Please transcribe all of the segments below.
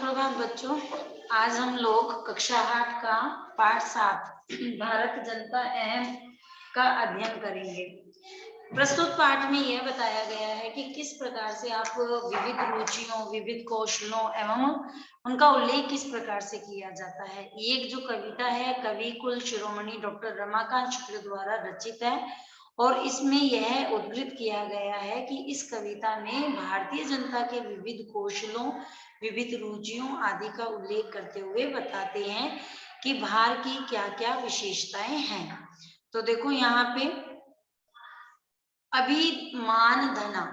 सुप्रभात बच्चों। आज हम लोग कक्षा 8 का पाठ 7 भारत जनता अहम का अध्ययन करेंगे। प्रस्तुत पाठ में यह बताया गया है कि किस प्रकार से आप विविध रुचियों, विविध कौशलों एवं उनका उल्लेख किस प्रकार से किया जाता है। एक जो कविता है कवि कुल शिरोमणि डॉक्टर रमाकांत शुक्ल द्वारा रचित है और इसमें यह उद्धृत किया गया है कि इस कविता में भारतीय जनता के विविध कौशलों, विविध रुचियों आदि का उल्लेख करते हुए बताते हैं कि भारत की क्या क्या विशेषताएं हैं। तो देखो यहाँ पे अभिमानधना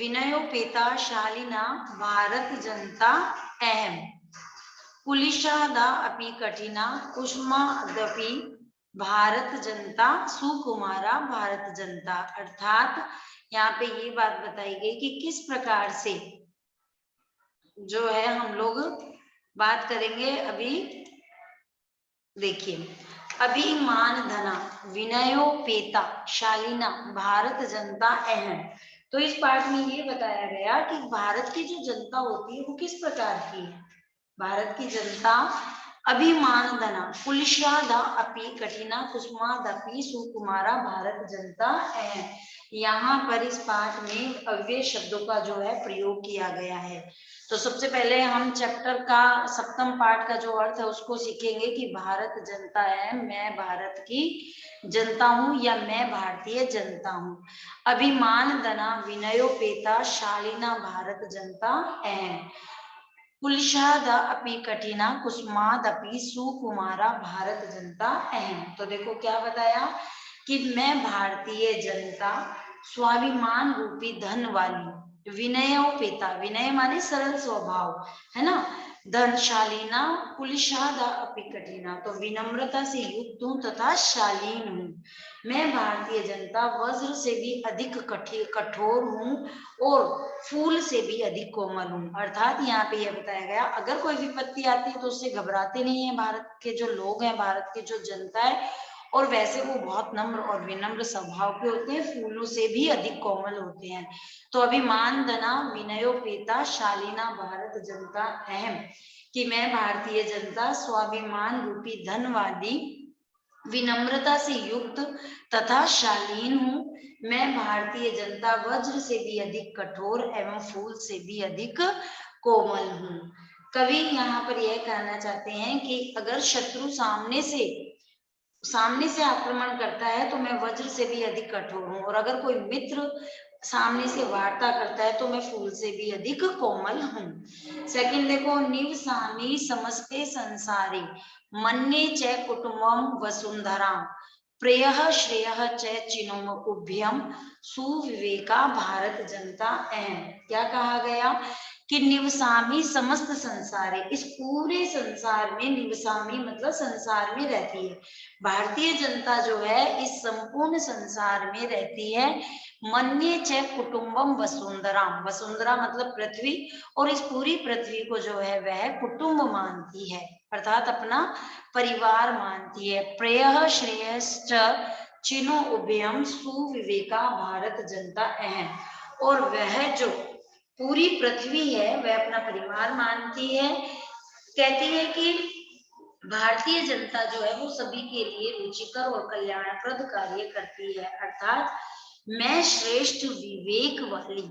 विनयोपेता शालिना भारत जनता अहम कुलिशादा अपि कठिना कुसुमादपि भारत जनता सुकुमारा भारत जनता। अर्थात यहाँ पे ये बात बताई गई कि किस प्रकार से जो है हम लोग बात करेंगे। अभी देखिए, अभिमानधना विनयोपेता शालिना भारत जनता अहम। तो इस पाठ में ये बताया गया कि भारत की जो जनता होती है वो किस प्रकार की है। भारत की जनता अभिमानधना कुलिशादा अपि कठिना कुसुमादपि सुकुमारा भारत जनता अहम। यहाँ पर इस पाठ में अव्यय शब्दों का जो है प्रयोग किया गया है। तो सबसे पहले हम चैप्टर का सप्तम पाठ का जो अर्थ है उसको सीखेंगे कि भारत जनता है, मैं भारत की जनता हूँ या मैं भारतीय जनता हूँ। अभिमानधना विनयोपेता शालिना भारत जनता अहम कुलिशादा अपि कठिना कुसुमादपि सुकुमारा भारत जनता अहम। तो देखो क्या बताया कि मैं भारतीय जनता स्वाभिमान रूपी धन वाली, विनयोपेता विनय माने सरल स्वभाव है ना, धनशालीना कुलिशादा अपि कठिना तो विनम्रता से युक्त हूँ तथा शालीन हूँ। मैं भारतीय जनता वज्र से भी अधिक कठोर हूँ और फूल से भी अधिक कोमल हूँ। अर्थात यहाँ पे यह बताया गया अगर कोई विपत्ति आती है तो उससे घबराते नहीं है भारत के जो लोग हैं, भारत की जो जनता है, और वैसे वो बहुत नम्र और विनम्र स्वभाव के होते हैं, फूलों से भी अधिक कोमल होते हैं। तो अभिमानधना विनयोपेता शालीना भारत जनता अहम कि मैं भारतीय जनता स्वाभिमान रूपी धनवादी विनम्रता से युक्त तथा शालीन हूँ। मैं भारतीय जनता वज्र से भी अधिक कठोर एवं फूल से भी अधिक कोमल हूँ। कवि यहाँ पर यह कहना चाहते हैं कि अगर शत्रु सामने से आक्रमण करता है तो मैं वज्र से भी अधिक कठोर हूँ, और अगर कोई मित्र सामने से वार्ता करता है तो मैं फूल से भी अधिक कोमल हूँ। सेकंड देखो, निवसामि समस्ते संसारे मन्ये च कुटुम्बम वसुंधरा प्रेयः श्रेयः च चिनोम उभयम सुविवेका भारत जनता अहम। क्या कहा गया कि निवसामी समस्त संसार है, इस पूरे संसार में निवसामी मतलब संसार में रहती है। भारतीय जनता जो है इस संपूर्ण संसार में रहती है। मन्ये च कुटुम्बम वसुंधरा, वसुंधरा मतलब पृथ्वी, और इस पूरी पृथ्वी को जो है वह कुटुंब मानती है, अर्थात अपना परिवार मानती है। प्रेयः श्रेयश्च चिनो उभयम सुविवेका भारत जनता अहम। और वह जो पूरी पृथ्वी है वह अपना परिवार मानती है। कहती है कि भारतीय जनता जो है वो सभी के लिए रुचिकर और कल्याणप्रद कार्य करती है। अर्थात मैं श्रेष्ठ विवेक वाली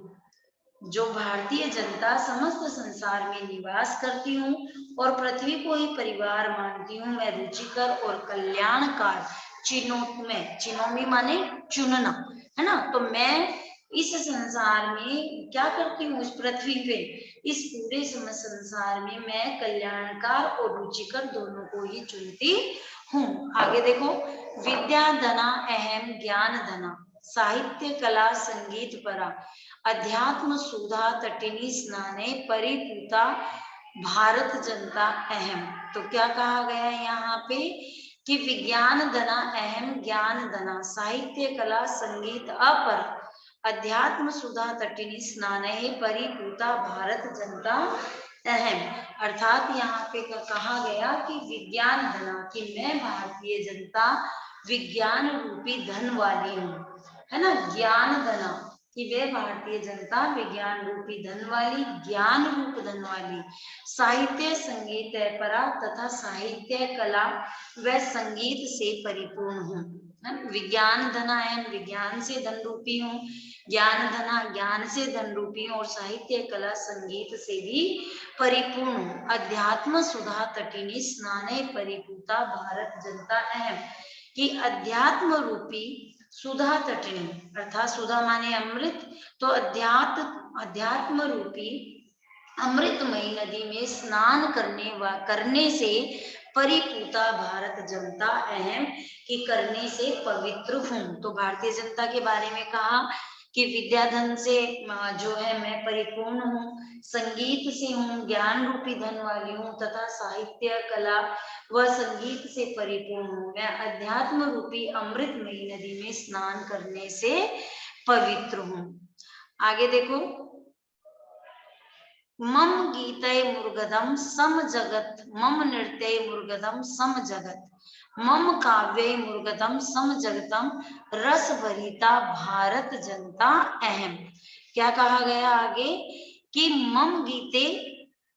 जो भारतीय जनता समस्त संसार में निवास करती हूँ और पृथ्वी को ही परिवार मानती हूँ। मैं रुचिकर और कल्याणकार चिनोमी माने चुनना है ना, तो मैं इस संसार में क्या करती हूँ, इस पृथ्वी पे इस पूरे संसार में मैं कल्याणकार और रुचिकर दोनों को ही चुनती हूँ। आगे देखो, विद्या धना अहम ज्ञान धना साहित्य कला संगीत परा अध्यात्म सुधा तटिनी स्नाने परिपूता भारत जनता अहम। तो क्या कहा गया है यहाँ पे कि विज्ञान धना अहम ज्ञान धना साहित्य कला संगीत अपर अध्यात्म सुधा तटिनी स्नाने परिपूता भारत जनता अहम। अर्थात यहाँ पे कहा गया कि विज्ञान धना कि मैं भारतीय जनता विज्ञान रूपी धन वाली हूँ, है ना। ज्ञान धना कि वे भारतीय जनता विज्ञान रूपी धन वाली, ज्ञान रूप धन वाली, साहित्य संगीत परा तथा साहित्य कला व संगीत से परिपूर्ण हूँ। विज्ञान धनायन, विज्ञान से धन रूपी हूँ, ज्ञान धना, ज्ञान से धन रूपी हूँ, और साहित्य कला संगीत से भी परिपूर्ण हूँ। अध्यात्म सुधा तटिनी स्नाने परिपूता भारत जनता अहम, कि अध्यात्म रूपी सुधा तटिनी, अर्थात सुधा माने अमृत, तो अध्यात्म रूपी अमृतमयी नदी में स्नान करने से परिपूता भारत जनता अहम, कि करने से पवित्र हूँ। तो भारतीय जनता के बारे में कहा कि विद्याधन से जो है मैं परिपूर्ण हूँ, संगीत से हूँ, ज्ञान रूपी धन वाली हूँ, तथा साहित्य कला व संगीत से परिपूर्ण हूँ। मैं अध्यात्म रूपी अमृतमयी नदी में स्नान करने से पवित्र हूँ। आगे देखो, मम गीतय मुर्गदम सम जगत, मम नृत्य मुर्गदम सम जगत, मम काव्य मुर्गदम सम जगतम, रस भरिता भारत जनता अहम। क्या कहा गया आगे कि मम गीते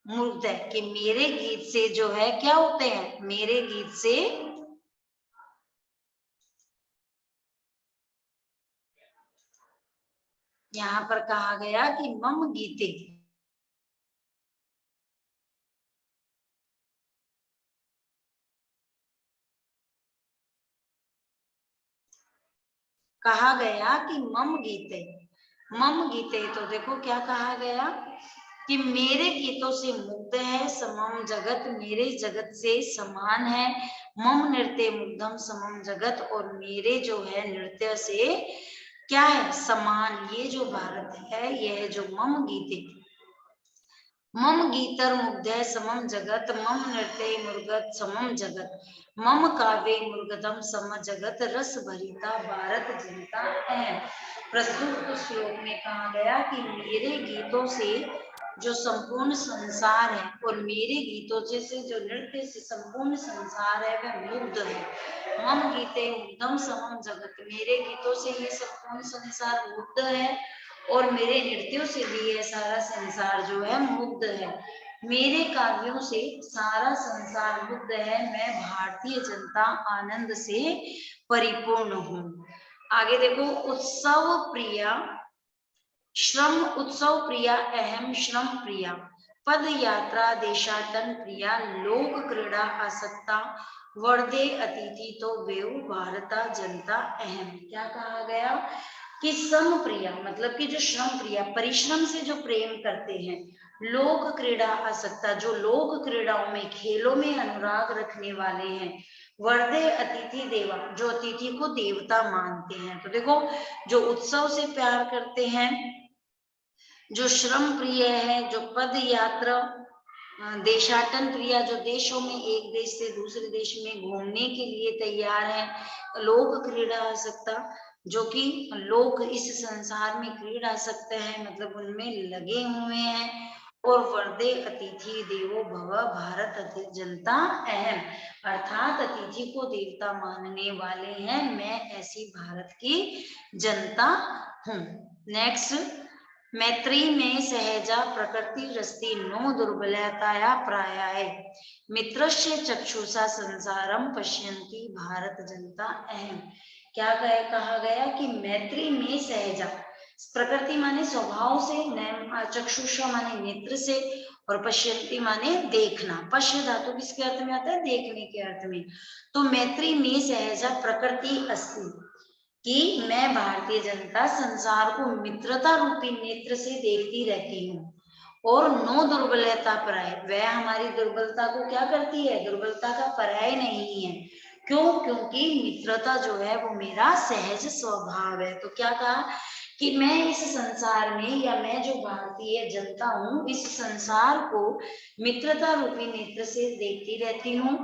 मुर्गदय, कि मेरे गीत से जो है क्या होते हैं, मेरे गीत से यहाँ पर कहा गया कि मम गीते, कहा गया कि मम गीते, मम गीते, तो देखो क्या कहा गया कि मेरे गीतों से मुग्ध है समम जगत, मेरे जगत से समान है, मम नृत्य मुग्धम समम जगत, और मेरे जो है नृत्य से क्या है, समान ये जो भारत है, यह जो मम गीते, मम गीतर मुग्धे समम जगत, मम नृत्य मुर्गत समम जगत, मम काव्य मुर्गतम सम जगत, रस भरिता भारत जनता है। प्रस्तुत श्लोक में कहा गया कि मेरे गीतों से जो संपूर्ण संसार है, और मेरे गीतों से जो नृत्य से संपूर्ण संसार है वह मुग्ध है। मम गीते मुग्धम समम जगत, मेरे गीतों से ये संपूर्ण संसार मुग्ध है, और मेरे नृत्यों से भी यह सारा संसार जो है मुग्ध है। मेरे काव्यों से सारा संसार मुग्ध है, मैं भारतीय जनता आनंद से परिपूर्ण हूँ। आगे देखो, उत्सव प्रिया श्रम, उत्सव प्रिया अहम श्रम प्रिया, पद यात्रा देशाटन प्रिया, लोक क्रीड़ा आसक्ता, वर्दे अतिथि तो बेउ भारता जनता अहम। क्या कहा गया कि सम प्रिया, मतलब कि जो श्रम प्रिया, परिश्रम से जो प्रेम करते हैं, लोक क्रीड़ा आसक्ता, जो लोक क्रीड़ाओं में, खेलों में अनुराग रखने वाले हैं, वर्दे अतिथि देवा, जो अतिथि को देवता मानते हैं। तो देखो, जो उत्सव से प्यार करते हैं, जो श्रम प्रिय है, जो पद यात्रा, देशाटन प्रिया, जो देशों में एक देश से दूसरे देश में घूमने के लिए तैयार है, लोक क्रीड़ा आसक्ता, जो कि लोग इस संसार में क्रीड़ा सकते हैं, मतलब उनमें लगे हुए हैं, और वर्दे अतिथि देवो भव भारत अति जनता अहम, अर्थात अतिथि को देवता मानने वाले हैं, मैं ऐसी भारत की जनता हूँ। नेक्स्ट, मैत्री में सहजा प्रकृति रस्ती नो दुर्बलताया प्रायाय, मित्रस्य चक्षुषा संसारम पश्यन्ति भारत जनता अहम। क्या कहा गया कि मैत्री में सहजा, प्रकृति माने स्वभाव से, चक्षुषा माने नेत्र से, और पश्यन्ति माने देखना। पश्य धातु किसके अर्थ में आता है, देखने के अर्थ में। तो मैत्री में सहजा प्रकृति अस्ति, कि मैं भारतीय जनता संसार को मित्रता रूपी नेत्र से देखती रहती हूँ, और नो दुर्बलता पर्याय, वह हमारी दुर्बलता को क्या करती है, दुर्बलता का पर्याय नहीं है। क्यों? क्योंकि मित्रता जो है वो मेरा सहज स्वभाव है। तो क्या कहा कि मैं इस संसार में, या मैं जो भारतीय जनता हूँ, इस संसार को मित्रता रूपी नेत्र से देखती रहती हूँ।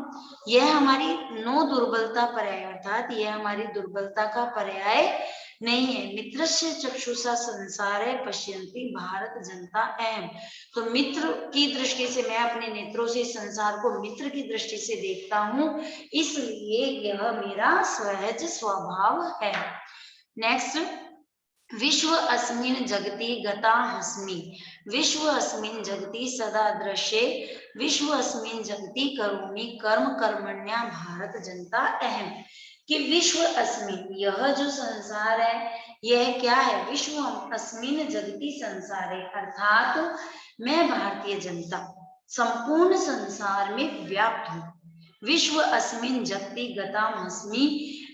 यह हमारी नो दुर्बलता पर्याय, अर्थात यह हमारी दुर्बलता का पर्याय नहीं है। मित्रस्य चक्षुषा संसार है पश्यन्ति भारत जनता अहम। तो मित्र की दृष्टि से, मैं अपने नेत्रों से संसार को मित्र की दृष्टि से देखता हूँ, इसलिए यह मेरा सहज स्वभाव है। नेक्स्ट, विश्व अस्मिन् जगति गता हस्मि, विश्व अस्मिन् जगति सदा दृश्ये, विश्व अस्मिन् जगति करोमि कर्म कर्मण्या भारत जनता अहम। कि विश्व अस्मिन, यह जो संसार है यह क्या है, विश्व अस्मिन जगति संसार है, अर्थात मैं भारतीय जनता संपूर्ण संसार में व्याप्त हूँ। विश्व अस्मिन जगति गताम अस्मि,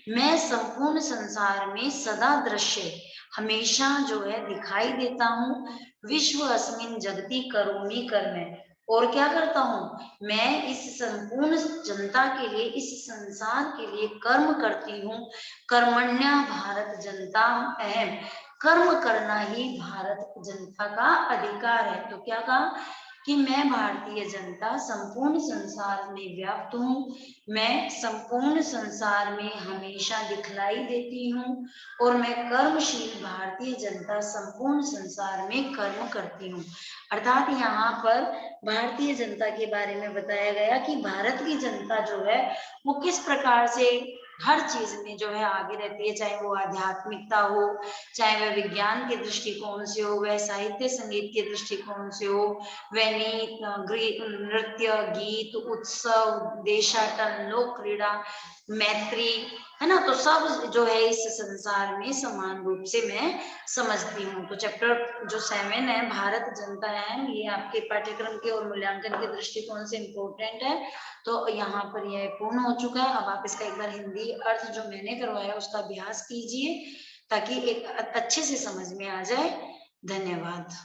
मैं संपूर्ण संसार में सदा दृश्य हमेशा जो है दिखाई देता हूँ। विश्व अस्मिन जगति करोमि कर्म, और क्या करता हूँ मैं इस संपूर्ण जनता के लिए, इस संसार के लिए कर्म करती हूँ। कर्मण्या भारत जनता अहम, कर्म करना ही भारत जनता का अधिकार है। तो क्या कहा कि मैं भारतीय जनता संपूर्ण संसार में व्याप्त हूँ, मैं संपूर्ण संसार में हमेशा दिखलाई देती हूँ, और मैं कर्मशील भारतीय जनता संपूर्ण संसार में कर्म करती हूँ। अर्थात यहाँ पर भारतीय जनता के बारे में बताया गया कि भारत की जनता जो है वो किस प्रकार से हर चीज में जो है आगे रहती है, चाहे वो आध्यात्मिकता हो, चाहे वह विज्ञान के दृष्टिकोण से हो, वह साहित्य संगीत के दृष्टिकोण से हो, वह नृत्य गीत उत्सव देशाटन लोक क्रीड़ा मैत्री, है ना। तो सब जो है इस संसार में समान रूप से मैं समझती हूँ। तो चैप्टर जो 7 है भारत जनता है, ये आपके पाठ्यक्रम के और मूल्यांकन के दृष्टिकोण से इम्पोर्टेंट है। तो यहाँ पर यह पूर्ण हो चुका है। अब आप इसका एक बार हिंदी अर्थ जो मैंने करवाया उसका अभ्यास कीजिए ताकि एक अच्छे से समझ में आ जाए। धन्यवाद।